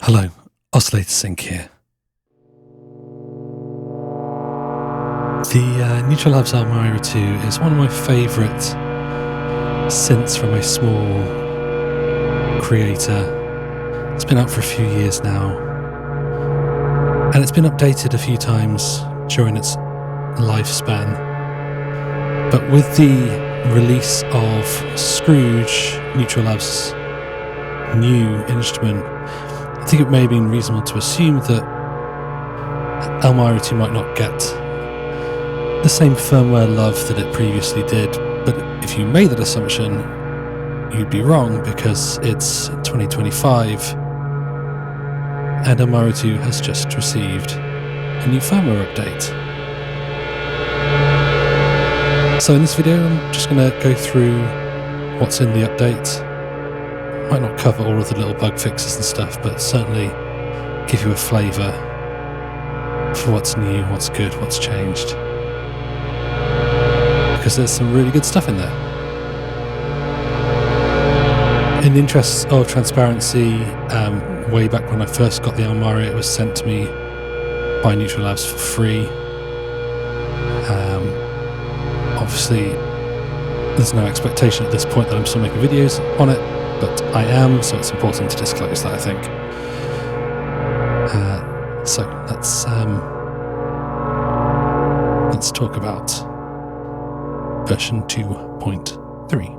Hello, Oscillator Sync here. The Neutral Labs Elmyra 2 is one of my favourite synths from a small creator. It's been out for a few years now, and it's been updated a few times during its lifespan. But with the release of Scrooge, Neutral Labs' new instrument, I think it may have been reasonable to assume that Elmyra 2 might not get the same firmware love that it previously did. But if you made that assumption, you'd be wrong, because it's 2025 and Elmyra 2 has just received a new firmware update. So in this video, I'm just going to go through what's in the update. Might not cover all of the little bug fixes and stuff, but certainly give you a flavour for what's new, what's good, what's changed. Because there's some really good stuff in there. In the interests of transparency, way back when I first got the Elmyra, it was sent to me by Neutral Labs for free. Obviously, there's no expectation at this point that I'm still making videos on it, but I am, so it's important to disclose that, I think. So let's talk about version 2.3.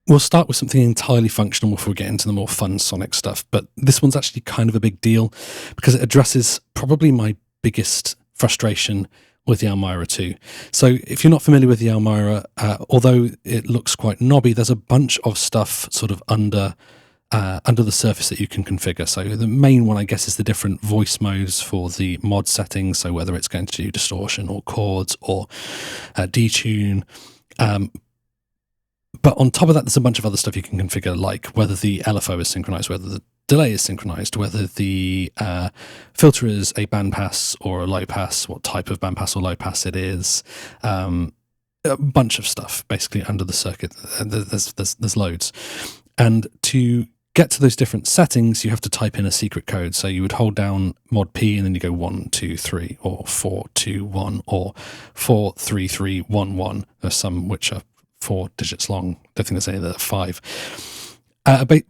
We'll start with something entirely functional before we get into the more fun sonic stuff, but this one's actually kind of a big deal because it addresses probably my biggest frustration with the Elmyra 2. So if you're not familiar with the Elmyra, although it looks quite knobby, there's a bunch of stuff sort of under the surface that you can configure. So the main one, I guess, is the different voice modes for the mod settings. So whether it's going to do distortion or chords or detune. But on top of that, there's a bunch of other stuff you can configure, like whether the LFO is synchronized, whether the delay is synchronized, whether the filter is a bandpass or a low pass, what type of bandpass or low pass it is, a bunch of stuff basically under the circuit. There's loads. And to get to those different settings, you have to type in a secret code. So you would hold down ModP and then you go 1, 2, 3, or 4, 2, 1, or 4, 3, 3, 1, 1. There's some which are 4 digits long. I don't think there's any that are 5.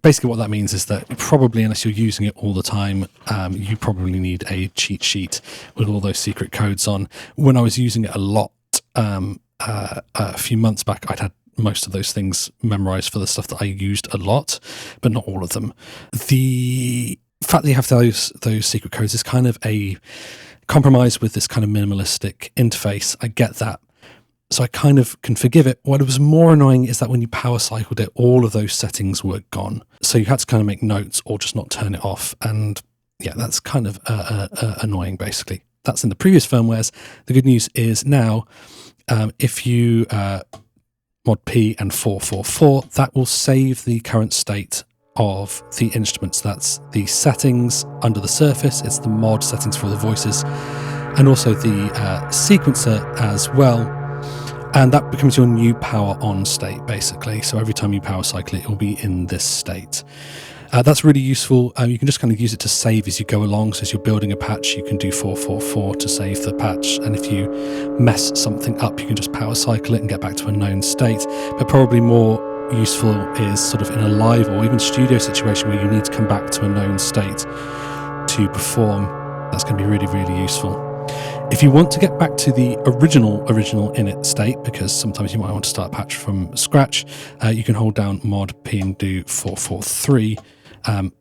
Basically what that means is that probably, unless you're using it all the time, you probably need a cheat sheet with all those secret codes on. When I was using it a lot a few months back, I'd had most of those things memorized for the stuff that I used a lot, but not all of them. The fact that you have those secret codes is kind of a compromise with this kind of minimalistic interface. I get that. So I kind of can forgive it. What was more annoying is that when you power cycled it, all of those settings were gone. So you had to kind of make notes or just not turn it off. And yeah, that's kind of annoying, basically. That's in the previous firmwares. The good news is now, if you mod P and 444, that will save the current state of the instruments. That's the settings under the surface. It's the mod settings for all the voices, and also the sequencer as well. And that becomes your new power on state, basically. So every time you power cycle it, it will be in this state. That's really useful. You can just kind of use it to save as you go along. So as you're building a patch, you can do 444 to save the patch. And if you mess something up, you can just power cycle it and get back to a known state. But probably more useful is sort of in a live or even studio situation where you need to come back to a known state to perform. That's going to be really, really useful. If you want to get back to the original init state, because sometimes you might want to start a patch from scratch, you can hold down mod P and do 443. And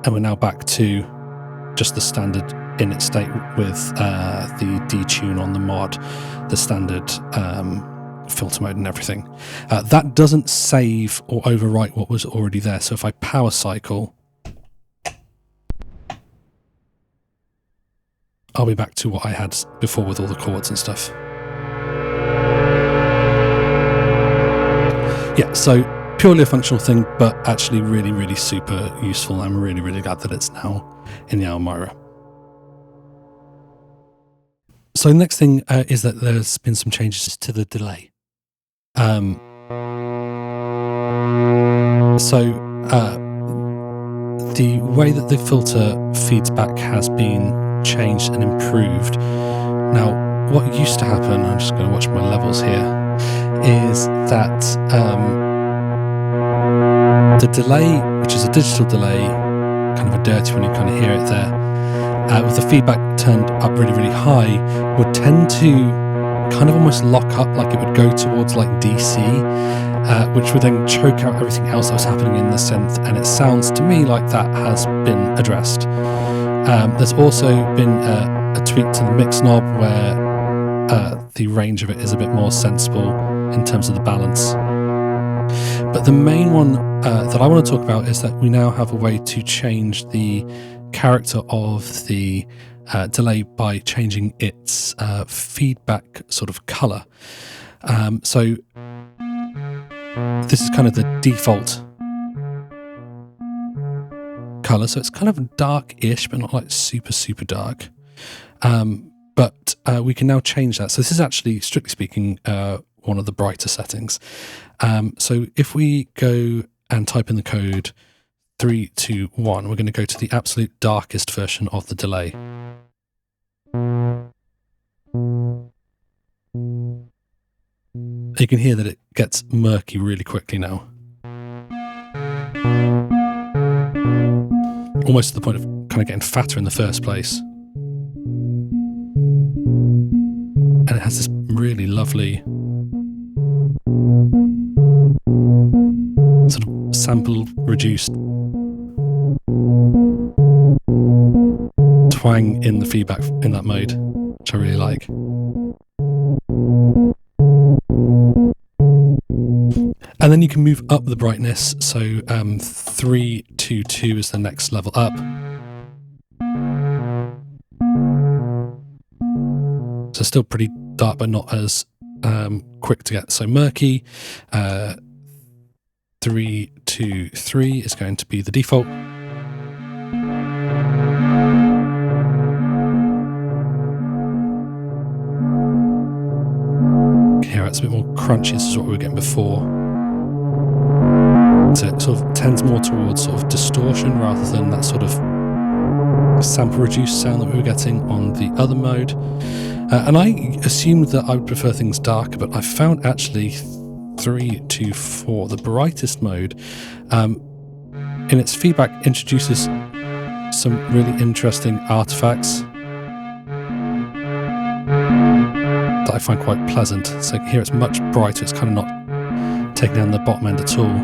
we're now back to just the standard init state with the detune on the mod, the standard filter mode and everything. That doesn't save or overwrite what was already there. So if I power cycle, I'll be back to what I had before with all the chords and stuff. Yeah, so purely a functional thing, but actually really, really super useful. I'm really, really glad that it's now in the Elmyra. So the next thing is that there's been some changes to the delay. The way that the filter feeds back has been changed and improved. Now, what used to happen, I'm just going to watch my levels here, is that the delay, which is a digital delay, kind of a dirty one, you kind of hear it there, with the feedback turned up really, really high, would tend to kind of almost lock up, like it would go towards like DC, which would then choke out everything else that was happening in the synth, and it sounds to me like that has been addressed. There's also been a tweak to the mix knob where the range of it is a bit more sensible in terms of the balance. But the main one that I want to talk about is that we now have a way to change the character of the delay by changing its feedback sort of color. So this is kind of the default color, so it's kind of dark-ish, but not like super, super dark. But we can now change that. So this is actually, strictly speaking, one of the brighter settings. So if we go and type in the code 321, we're going to go to the absolute darkest version of the delay. You can hear that it gets murky really quickly now. Almost to the point of kind of getting fatter in the first place. And it has this really lovely sort of sample reduced twang in the feedback in that mode, which I really like. And then you can move up the brightness, so 322 is the next level up. So still pretty dark, but not as quick to get so murky. 323 is going to be the default. Here it's a bit more crunchy. This is what we were getting before. So it sort of tends more towards sort of distortion rather than that sort of sample reduced sound that we were getting on the other mode. And I assumed that I would prefer things darker, but I found actually 324, the brightest mode, in its feedback introduces some really interesting artifacts that I find quite pleasant. So here it's much brighter, it's kind of not taking down the bottom end at all.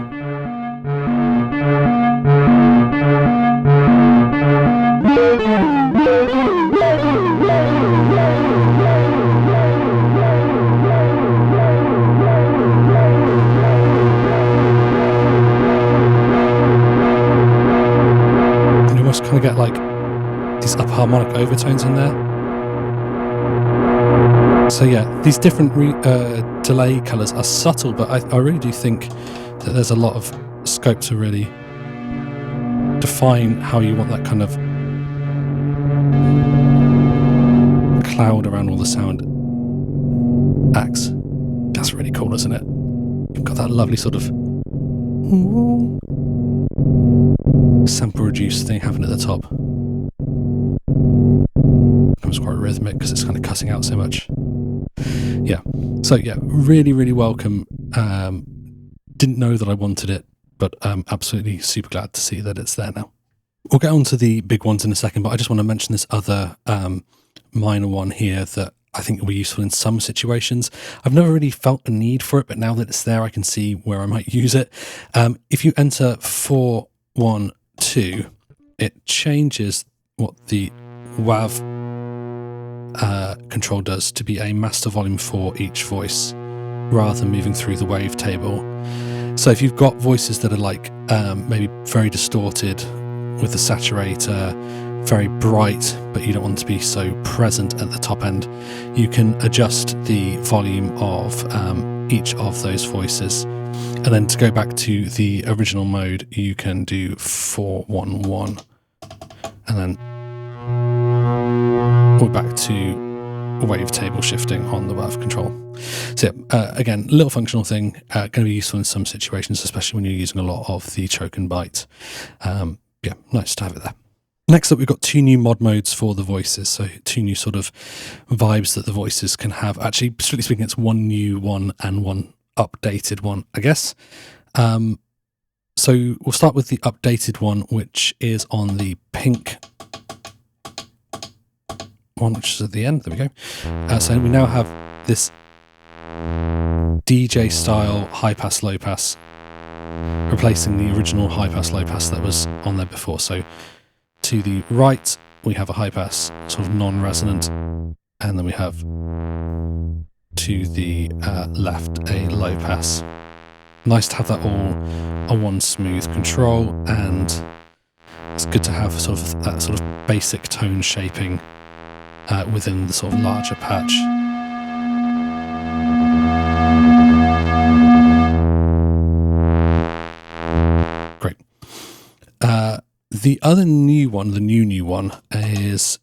And you almost kind of get like these upper harmonic overtones in there. So yeah, these different delay colours are subtle, but I really do think that there's a lot of scope to really define how you want that kind of cloud around all the sound acts. That's really cool, isn't it? You've got that lovely sort of sample reduced thing happening at the top. It becomes quite rhythmic because it's kind of cutting out so much. Yeah, so yeah, really, really welcome. Didn't know that I wanted it, but absolutely super glad to see that it's there now. We'll get on to the big ones in a second, but I just want to mention this other minor one here that I think will be useful in some situations. I've never really felt a need for it, but now that it's there, I can see where I might use it. If you enter 412, it changes what the WAV control does to be a master volume for each voice rather than moving through the wavetable. So if you've got voices that are like maybe very distorted with the saturator, very bright, but you don't want to be so present at the top end, you can adjust the volume of each of those voices. And then to go back to the original mode, you can do 411, and then we're back to wavetable shifting on the valve control. So yeah, again, little functional thing, going to be useful in some situations, especially when you're using a lot of the choke and bite. Yeah, nice to have it there. Next up, we've got 2 new mod modes for the voices. So 2 new sort of vibes that the voices can have. Actually, strictly speaking, it's 1 new one and 1 updated one, I guess. So we'll start with the updated one, which is on the pink one, which is at the end. There we go. So we now have this DJ style high pass, low pass, replacing the original high pass, low pass that was on there before. So to the right, we have a high pass, sort of non-resonant, and then we have to the left a low pass. Nice to have that all on one smooth control, and it's good to have sort of that sort of basic tone shaping within the sort of larger patch. Great. The other new one, the new one, is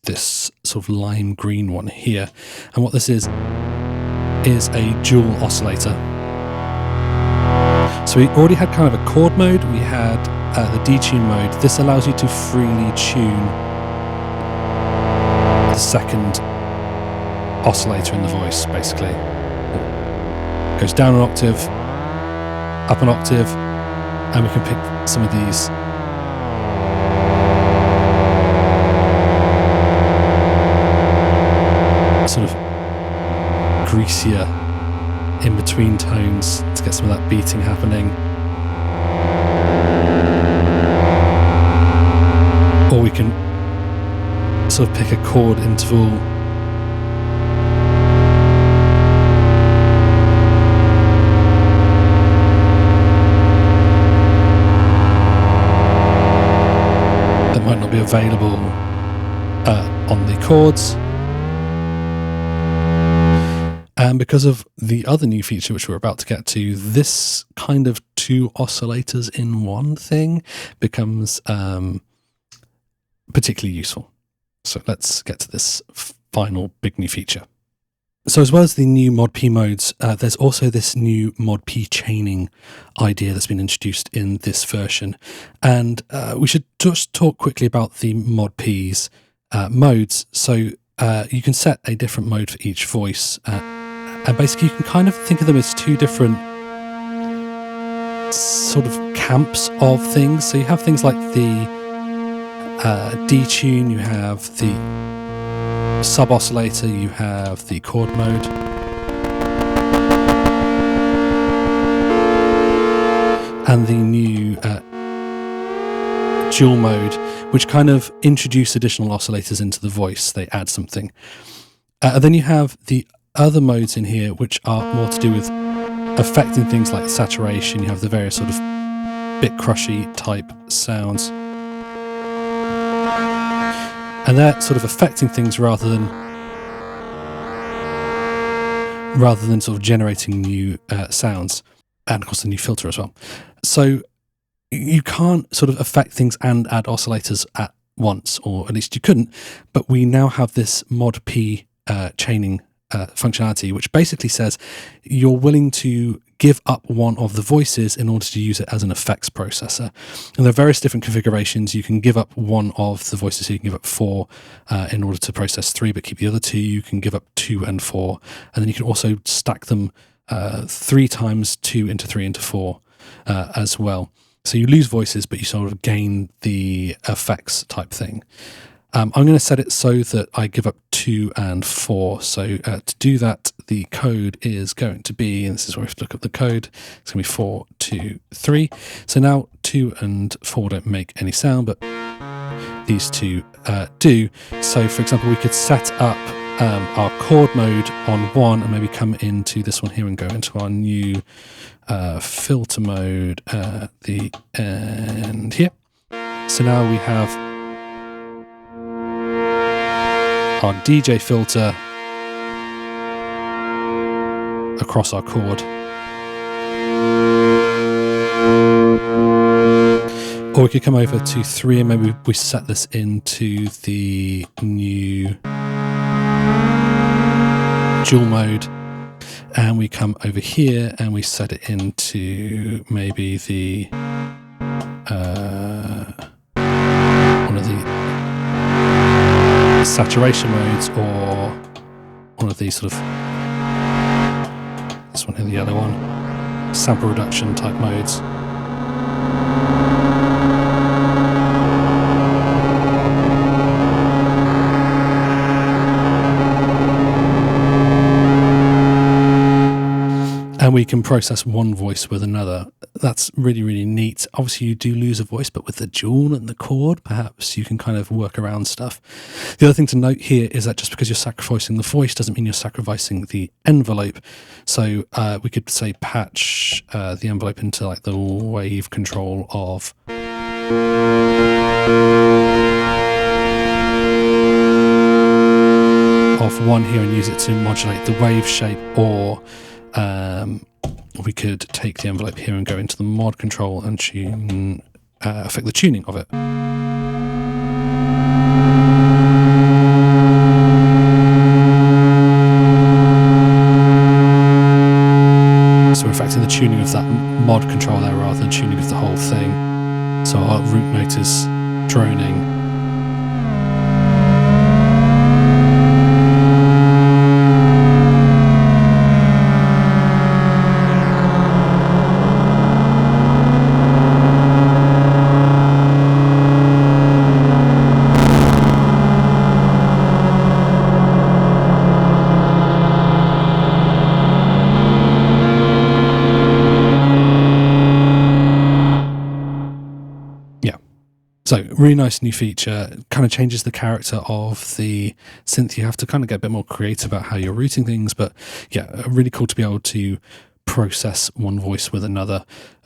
this sort of lime green one here. And what this is a dual oscillator. So we already had kind of a chord mode, we had the detune mode. This allows you to freely tune the second oscillator in the voice, basically. It goes down an octave, up an octave, and we can pick some of these sort of greasier in-between tones to get some of that beating happening. Or we can sort of pick a chord interval that might not be available on the chords. And because of the other new feature, which we're about to get to, this kind of 2 oscillators in one thing becomes particularly useful. So let's get to this final big new feature. So as well as the new ModP modes, there's also this new ModP chaining idea that's been introduced in this version. And we should just talk quickly about the ModP's modes. So you can set a different mode for each voice. And basically you can kind of think of them as 2 different sort of camps of things. So you have things like the detune, you have the sub-oscillator, you have the chord mode. And the new dual mode, which kind of introduce additional oscillators into the voice. They add something. And then you have the other modes in here, which are more to do with affecting things like saturation. You have the various sort of bit crushy type sounds. And they're sort of affecting things rather than sort of generating new sounds. And of course the new filter as well. So you can't sort of affect things and add oscillators at once, or at least you couldn't, but we now have this ModP chaining functionality, which basically says you're willing to give up one of the voices in order to use it as an effects processor. And there are various different configurations. You can give up one of the voices, so you can give up 4 in order to process 3, but keep the other 2. You can give up 2 and 4, and then you can also stack them 3 times 2 into 3 into 4 as well. So you lose voices, but you sort of gain the effects type thing. I'm going to set it so that I give up 2 and 4. So to do that, the code is going to be, and this is where we have to look up the code, it's going to be 4, 2, 3. So now 2 and 4 don't make any sound, but these 2 do. So for example, we could set up our chord mode on 1 and maybe come into this one here and go into our new filter mode at the end here. So now we have our DJ filter across our chord. Or we could come over to 3 and maybe we set this into the new dual mode, and we come over here and we set it into maybe the one of the saturation modes, or one of these sort of, this one here, the yellow one, sample reduction type modes. And we can process one voice with another. That's really, really neat. Obviously, you do lose a voice, but with the dual and the chord, perhaps you can kind of work around stuff. The other thing to note here is that just because you're sacrificing the voice doesn't mean you're sacrificing the envelope. So we could say patch the envelope into like the wave control of one here and use it to modulate the wave shape, or we could take the envelope here and go into the mod control and tune, affect the tuning of it. So we're affecting the tuning of that mod control there rather than tuning of the whole thing. So our root note is droning. So really nice new feature, kind of changes the character of the synth. You have to kind of get a bit more creative about how you're routing things, but yeah, really cool to be able to process one voice with another,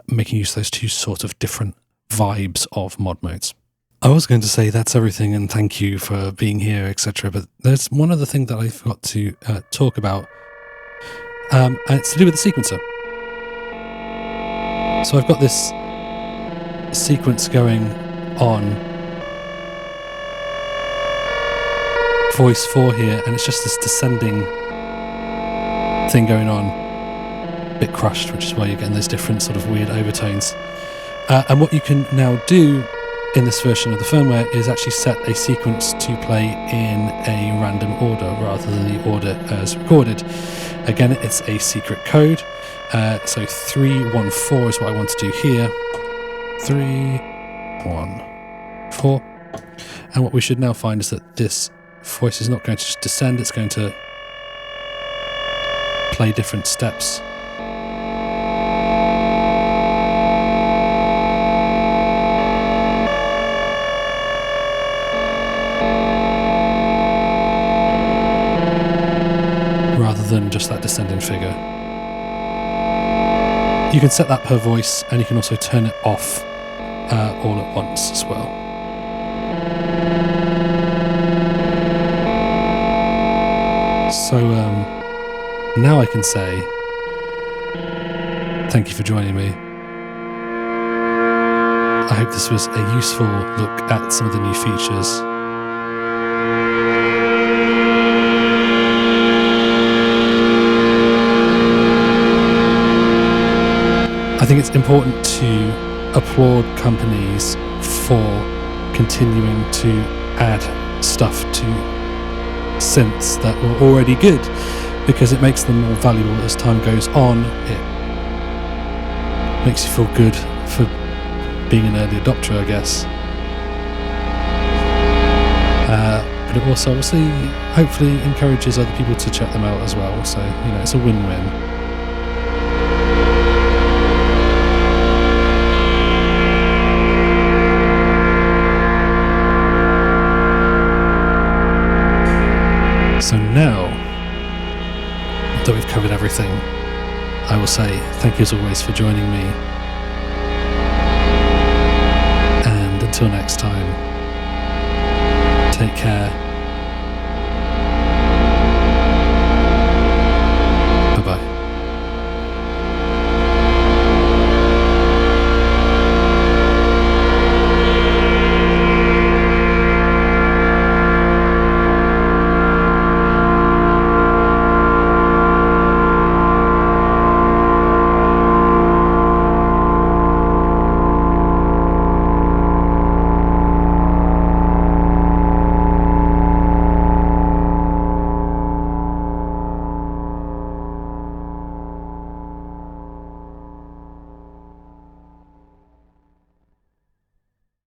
making use of those two sort of different vibes of mod modes. I was going to say that's everything and thank you for being here, etc. But there's one other thing that I forgot to talk about, and it's to do with the sequencer. So I've got this sequence going on voice 4 here, and it's just this descending thing going on, a bit crushed, which is why you're getting those different sort of weird overtones. And what you can now do in this version of the firmware is actually set a sequence to play in a random order rather than the order as recorded. Again, it's a secret code, so 314 is what I want to do here. 314. And what we should now find is that this voice is not going to just descend, it's going to play different steps. Rather than just that descending figure. You can set that per voice, and you can also turn it off all at once as well. So now I can say thank you for joining me. I hope this was a useful look at some of the new features. I think it's important to applaud companies for continuing to add stuff to synths that were already good, because it makes them more valuable as time goes on. It makes you feel good for being an early adopter, I guess. But it also obviously hopefully encourages other people to check them out as well, so you know, it's a win-win. So now that we've covered everything, I will say thank you as always for joining me. And until next time, take care.